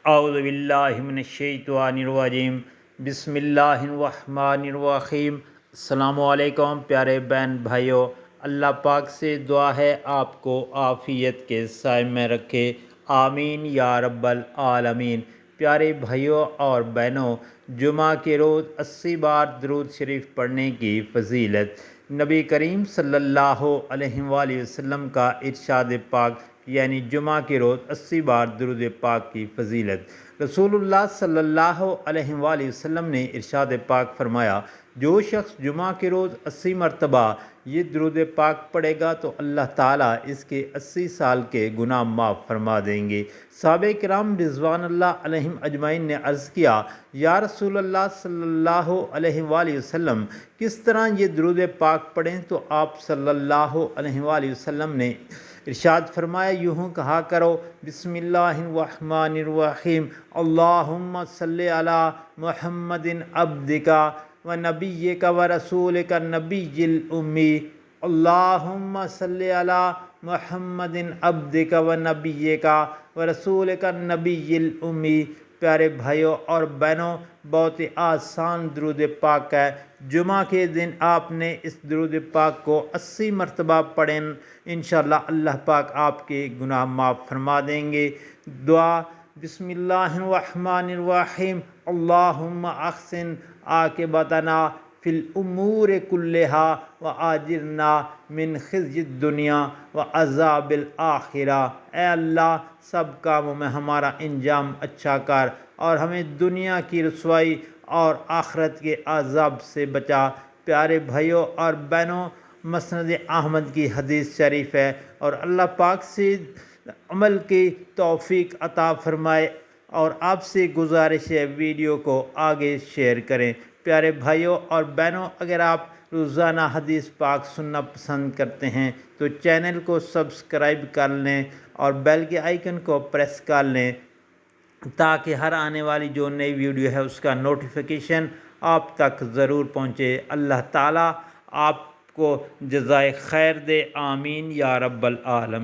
اعوذ باللہ من الشیطان الرجیم بسم اللہ الرحمن الرحیم۔ السلام علیکم پیارے بہن بھائیوں، اللہ پاک سے دعا ہے آپ کو عافیت کے سائے میں رکھے، آمین یا رب العالمین۔ پیارے بھائیوں اور بہنوں، جمعہ کے روز 80 بار درود شریف پڑھنے کی فضیلت۔ نبی کریم صلی اللہ علیہ وآلہ وسلم کا ارشاد پاک، یعنی جمعہ کے روز 80 بار درود پاک کی فضیلت۔ رسول اللہ صلی اللہ علیہ وآلہ وسلم نے ارشاد پاک فرمایا، جو شخص جمعہ کے روز 80 مرتبہ یہ درود پاک پڑھے گا تو اللہ تعالیٰ اس کے 80 سال کے گناہ معاف فرما دیں گے۔ صحابہ کرام رضوان اللہ علیہم اجمعین نے عرض کیا، یا رسول اللہ صلی اللہ علیہ وآلہ وسلم، کس طرح یہ درود پاک پڑھیں؟ تو آپ صلی اللہ علیہ وآلہ وسلم نے ارشاد فرمایا، یوں کہا کرو، بسم اللہ الرحمن الرحیم، اللہم صلی علی محمد عبدک و نبیک و رسولک النبی الامی، اللہم صلی علی محمد عبدک و نبیک و رسولک النبی الامی۔ پیارے بھائیوں اور بہنوں، بہت ہی آسان درود پاک ہے۔ جمعہ کے دن آپ نے اس درود پاک کو 80 مرتبہ پڑھیں، انشاءاللہ اللہ پاک آپ کے گناہ معاف فرما دیں گے۔ دعا، بسم اللہ الرحمن الرحیم، اللہم احسن عاقبتنا فی الامور کلہا وآجرنا من خزی الدنیا وعذاب الآخرہ۔ اے اللہ، سب کاموں میں ہمارا انجام اچھا کر اور ہمیں دنیا کی رسوائی اور آخرت کے عذاب سے بچا۔ پیارے بھائیوں اور بہنوں، مسند احمد کی حدیث شریف ہے، اور اللہ پاک سے عمل کی توفیق عطا فرمائے، اور آپ سے گزارش ہے ویڈیو کو آگے شیئر کریں۔ پیارے بھائیوں اور بہنوں، اگر آپ روزانہ حدیث پاک سننا پسند کرتے ہیں تو چینل کو سبسکرائب کر لیں اور بیل کے آئیکن کو پریس کر لیں، تاکہ ہر آنے والی جو نئی ویڈیو ہے اس کا نوٹیفیکیشن آپ تک ضرور پہنچے۔ اللہ تعالیٰ آپ کو جزائے خیر دے، آمین یا رب العالمین۔